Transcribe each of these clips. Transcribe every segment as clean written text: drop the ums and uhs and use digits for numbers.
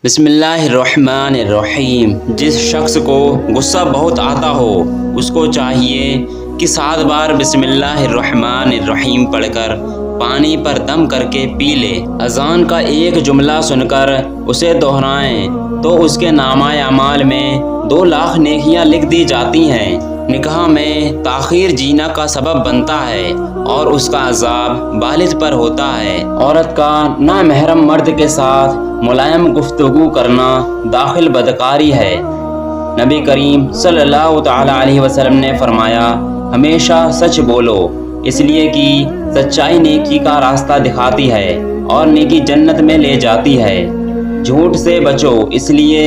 بسم اللہ الرحمن الرحیم۔ جس شخص کو غصہ بہت آتا ہو اس کو چاہیے کہ 7 بار بسم اللہ الرحمن الرحیم پڑھ کر پانی پر دم کر کے پی لے۔ اذان کا ایک جملہ سن کر اسے دہرائیں تو اس کے نامہ اعمال میں 2 لاکھ نیکیاں لکھ دی جاتی ہیں۔ نکاح میں تاخیر جینا کا سبب بنتا ہے اور اس کا عذاب بالغ پر ہوتا ہے۔ عورت کا نامحرم مرد کے ساتھ ملائم گفتگو کرنا داخل بدکاری ہے۔ نبی کریم صلی اللہ تعالی علیہ وسلم نے فرمایا، ہمیشہ سچ بولو، اس لیے کہ سچائی نیکی کا راستہ دکھاتی ہے اور نیکی جنت میں لے جاتی ہے۔ جھوٹ سے بچو، اس لیے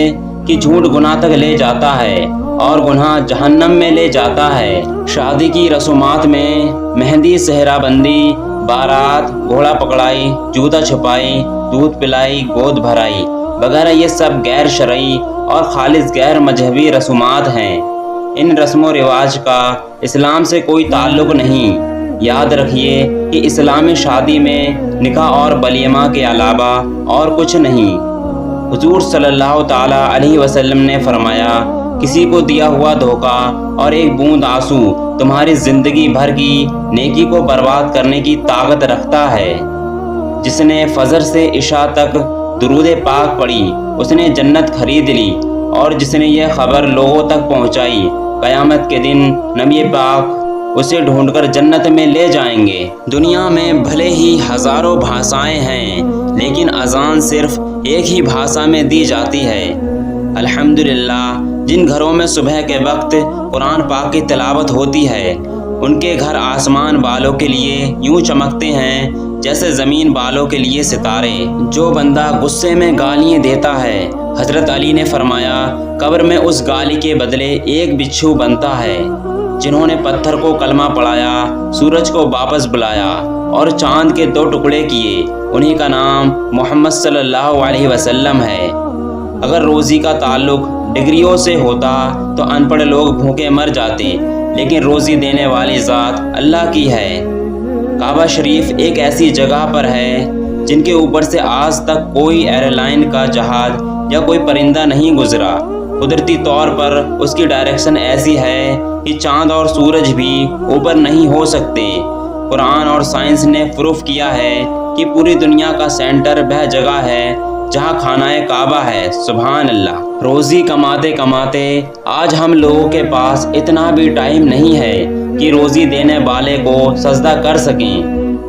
کہ جھوٹ گناہ تک لے جاتا ہے اور گناہ جہنم میں لے جاتا ہے۔ شادی کی رسومات میں مہندی، صحرا بندی، بارات، گھوڑا پکڑائی، جوتا چھپائی، دودھ پلائی، گود بھرائی وغیرہ یہ سب غیر شرعی اور خالص غیر مذہبی رسومات ہیں۔ ان رسم و رواج کا اسلام سے کوئی تعلق نہیں۔ یاد رکھیے کہ اسلامی شادی میں نکاح اور ولیمہ کے علاوہ اور کچھ نہیں۔ حضور صلی اللہ تعالی علیہ وسلم نے فرمایا، کسی کو دیا ہوا دھوکہ اور ایک بوند آنسو تمہاری زندگی بھر کی نیکی کو برباد کرنے کی طاقت رکھتا ہے۔ جس نے فجر سے عشاء تک درود پاک پڑھی اس نے جنت خرید لی، اور جس نے یہ خبر لوگوں تک پہنچائی قیامت کے دن نبی پاک اسے ڈھونڈ کر جنت میں لے جائیں گے۔ دنیا میں بھلے ہی ہزاروں بھاشائیں ہیں لیکن اذان صرف ایک ہی بھاشا میں دی جاتی ہے۔ الحمدللہ جن گھروں میں صبح کے وقت قرآن پاک کی تلاوت ہوتی ہے ان کے گھر آسمان والوں کے لیے یوں چمکتے ہیں جیسے زمین والوں کے لیے ستارے۔ جو بندہ غصے میں گالیاں دیتا ہے، حضرت علی نے فرمایا، قبر میں اس گالی کے بدلے ایک بچھو بنتا ہے۔ جنہوں نے پتھر کو کلمہ پڑھایا، سورج کو واپس بلایا اور چاند کے 2 ٹکڑے کیے، انہی کا نام محمد صلی اللہ علیہ وسلم ہے۔ اگر روزی کا تعلق ڈگریوں سے ہوتا تو ان پڑھ لوگ بھوکے مر جاتے، لیکن روزی دینے والی ذات اللہ کی ہے۔ کعبہ شریف ایک ایسی جگہ پر ہے جن کے اوپر سے آج تک کوئی ایئر لائن کا جہاز یا کوئی پرندہ نہیں گزرا۔ قدرتی طور پر اس کی ڈائریکشن ایسی ہے کہ چاند اور سورج بھی اوپر نہیں ہو سکتے۔ قرآن اور سائنس نے پروف کیا ہے کہ پوری دنیا کا سینٹر وہ جگہ ہے جہاں خانہ کعبہ ہے۔ سبحان اللہ۔ روزی کماتے کماتے آج ہم لوگوں کے پاس اتنا بھی ٹائم نہیں ہے کہ روزی دینے والے کو سجدہ کر سکیں۔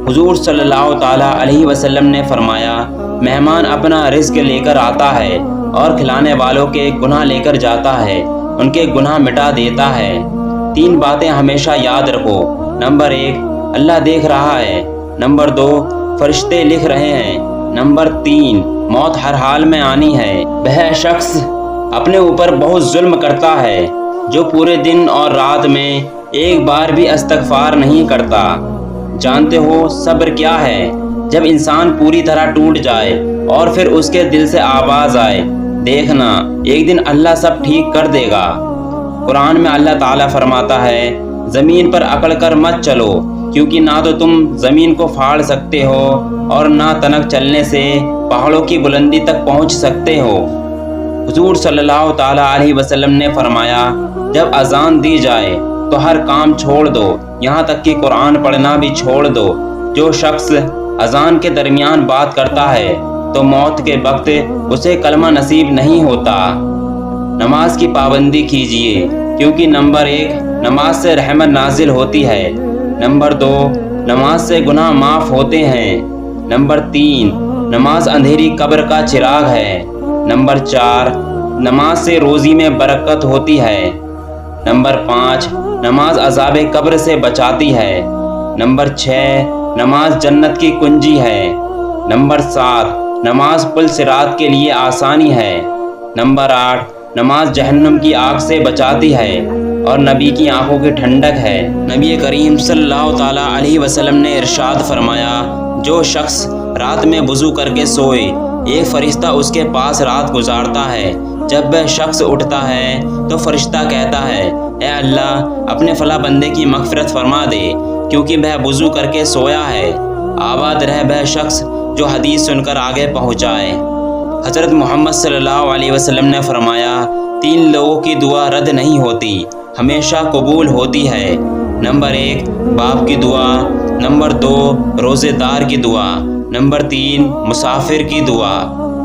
حضور صلی اللہ تعالیٰ علیہ وسلم نے فرمایا، مہمان اپنا رزق لے کر آتا ہے اور کھلانے والوں کے گناہ لے کر جاتا ہے، ان کے گناہ مٹا دیتا ہے۔ 3 باتیں ہمیشہ یاد رکھو۔ نمبر 1 اللہ دیکھ رہا ہے، نمبر 2 فرشتے لکھ رہے ہیں، نمبر 3 موت ہر حال میں آنی ہے۔ وہ شخص اپنے اوپر بہت ظلم کرتا ہے جو پورے دن اور رات میں ایک بار بھی استغفار نہیں کرتا۔ جانتے ہو صبر کیا ہے؟ جب انسان پوری طرح ٹوٹ جائے اور پھر اس کے دل سے آواز آئے، دیکھنا ایک دن اللہ سب ٹھیک کر دے گا۔ قرآن میں اللہ تعالیٰ فرماتا ہے، زمین پر اکڑ کر مت چلو، کیونکہ نہ تو تم زمین کو پھاڑ سکتے ہو اور نہ تنک چلنے سے پہاڑوں کی بلندی تک پہنچ سکتے ہو۔ حضور صلی اللہ تعالیٰ علیہ وسلم نے فرمایا، جب اذان دی جائے تو ہر کام چھوڑ دو، یہاں تک کہ قرآن پڑھنا بھی چھوڑ دو۔ جو شخص اذان کے درمیان بات کرتا ہے تو موت کے وقت اسے کلمہ نصیب نہیں ہوتا۔ نماز کی پابندی کیجیے، کیونکہ نمبر 1 نماز سے رحمت نازل ہوتی ہے، نمبر 2 نماز سے گناہ معاف ہوتے ہیں، نمبر 3 نماز اندھیری قبر کا چراغ ہے، نمبر 4 نماز سے روزی میں برکت ہوتی ہے، نمبر 5 نماز عذاب قبر سے بچاتی ہے، نمبر 6 نماز جنت کی کنجی ہے، نمبر 7 نماز پل صراط کے لیے آسانی ہے، نمبر 8 نماز جہنم کی آگ سے بچاتی ہے اور نبی کی آنکھوں کی ٹھنڈک ہے۔ نبی کریم صلی اللہ تعالیٰ علیہ وسلم نے ارشاد فرمایا، جو شخص رات میں وضو کر کے سوئے ایک فرشتہ اس کے پاس رات گزارتا ہے۔ جب وہ شخص اٹھتا ہے تو فرشتہ کہتا ہے، اے اللہ اپنے فلاں بندے کی مغفرت فرما دے کیونکہ وہ وضو کر کے سویا ہے۔ آباد رہے وہ شخص جو حدیث سن کر آگے پہنچائے۔ حضرت محمد صلی اللہ علیہ وسلم نے فرمایا 3 لوگوں کی دعا رد نہیں ہوتی، ہمیشہ قبول ہوتی ہے۔ نمبر 1 باپ کی دعا، نمبر 2 روزے دار کی دعا، نمبر 3 مسافر کی دعا۔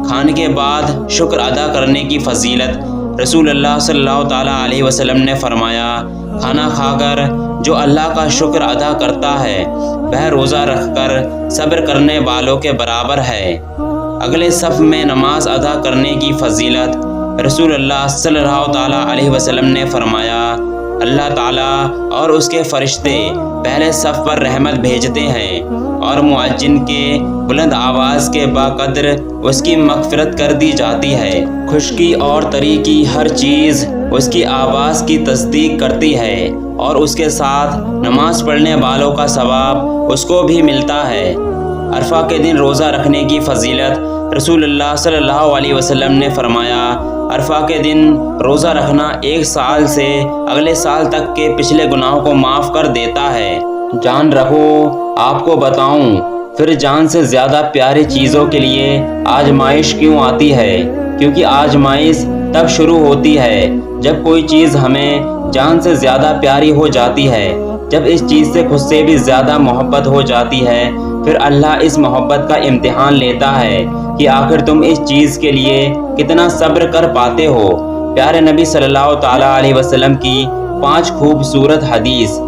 کھانے کے بعد شکر ادا کرنے کی فضیلت۔ رسول اللہ صلی اللہ تعالیٰ علیہ وسلم نے فرمایا کھانا کھا کر جو اللہ کا شکر ادا کرتا ہے وہ روزہ رکھ کر صبر کرنے والوں کے برابر ہے۔ اگلے صف میں نماز ادا کرنے کی فضیلت۔ رسول اللہ صلی اللہ تعالیٰ علیہ وسلم نے فرمایا اللہ تعالیٰ اور اس کے فرشتے پہلے صف پر رحمت بھیجتے ہیں اور مؤذن کے بلند آواز کے باقدر اس کی مغفرت کر دی جاتی ہے۔ خشکی اور تری کی ہر چیز اس کی آواز کی تصدیق کرتی ہے اور اس کے ساتھ نماز پڑھنے والوں کا ثواب اس کو بھی ملتا ہے۔ عرفہ کے دن روزہ رکھنے کی فضیلت۔ رسول اللہ صلی اللہ علیہ وسلم نے فرمایا عرفہ کے دن روزہ رکھنا 1 سال سے اگلے سال تک کے پچھلے گناہوں کو معاف کر دیتا ہے۔ جان رکھو آپ کو بتاؤں پھر جان سے زیادہ پیاری چیزوں کے لیے آزمائش کیوں آتی ہے؟ کیونکہ آزمائش تب شروع ہوتی ہے جب کوئی چیز ہمیں جان سے زیادہ پیاری ہو جاتی ہے، جب اس چیز سے خود سے بھی زیادہ محبت ہو جاتی ہے۔ پھر اللہ اس محبت کا امتحان لیتا ہے کہ آخر تم اس چیز کے لیے کتنا صبر کر پاتے ہو۔ پیارے نبی صلی اللہ تعالیٰ علیہ وسلم کی 5 خوبصورت حدیث۔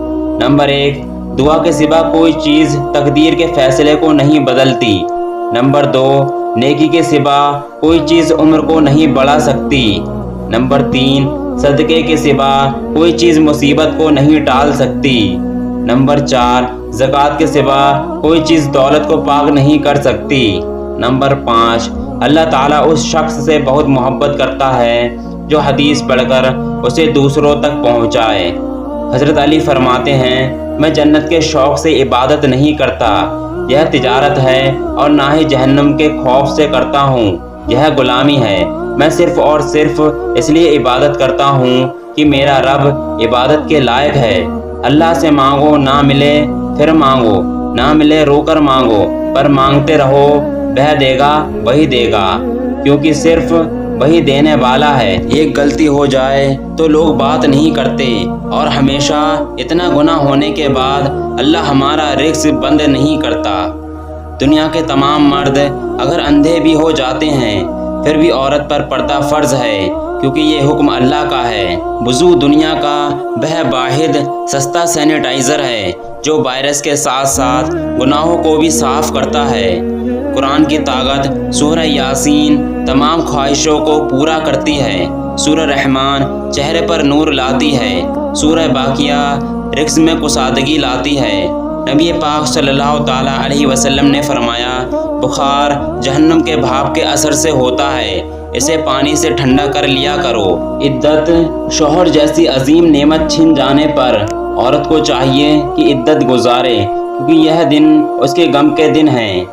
نمبر 1 دعا کے سوا کوئی چیز تقدیر کے فیصلے کو نہیں بدلتی۔ نمبر 2 نیکی کے سوا کوئی چیز عمر کو نہیں بڑھا سکتی۔ نمبر 3 صدقے کے سوا کوئی چیز مصیبت کو نہیں ٹال سکتی۔ نمبر 4 زکوٰۃ کے سوا کوئی چیز دولت کو پاک نہیں کر سکتی۔ نمبر 5 اللہ تعالیٰ اس شخص سے بہت محبت کرتا ہے جو حدیث پڑھ کر اسے دوسروں تک پہنچائے۔ حضرت علی فرماتے ہیں میں جنت کے شوق سے عبادت نہیں کرتا، یہ تجارت ہے، اور نہ ہی جہنم کے خوف سے کرتا ہوں، یہ غلامی ہے۔ میں صرف اور صرف اس لیے عبادت کرتا ہوں کہ میرا رب عبادت کے لائق ہے۔ اللہ سے مانگو نہ ملے پھر مانگو، نہ ملے رو کر مانگو، پر مانگتے رہو، وہ دے گا وہی دے گا، کیونکہ صرف وہی دینے والا ہے۔ ایک غلطی ہو جائے تو لوگ بات نہیں کرتے، اور ہمیشہ اتنا گناہ ہونے کے بعد اللہ ہمارا رزق بند نہیں کرتا۔ دنیا کے تمام مرد اگر اندھے بھی ہو جاتے ہیں پھر بھی عورت پر پردہ فرض ہے، کیونکہ یہ حکم اللہ کا ہے۔ وضو دنیا کا وہ واحد سستا سینیٹائزر ہے جو وائرس کے ساتھ ساتھ گناہوں کو بھی صاف کرتا ہے۔ قرآن کی طاقت سورہ یاسین تمام خواہشوں کو پورا کرتی ہے، سورہ رحمان چہرے پر نور لاتی ہے، سورہ باقیہ رزق میں کسادگی لاتی ہے۔ نبی پاک صلی اللہ تعالیٰ علیہ وسلم نے فرمایا بخار جہنم کے بھاپ کے اثر سے ہوتا ہے، اسے پانی سے ٹھنڈا کر لیا کرو۔ عدت شوہر جیسی عظیم نعمت چھن جانے پر عورت کو چاہیے کہ عدت گزارے، کیونکہ یہ دن اس کے غم کے دن ہیں۔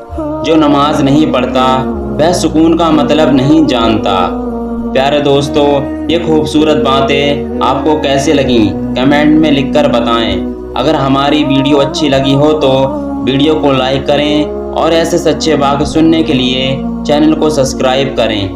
جو نماز نہیں پڑھتا وہ سکون کا مطلب نہیں جانتا۔ پیارے دوستو یہ خوبصورت باتیں آپ کو کیسے لگیں کمنٹ میں لکھ کر بتائیں۔ اگر ہماری ویڈیو اچھی لگی ہو تو ویڈیو کو لائک کریں اور ایسے سچے واقعے سننے کے لیے چینل کو سبسکرائب کریں۔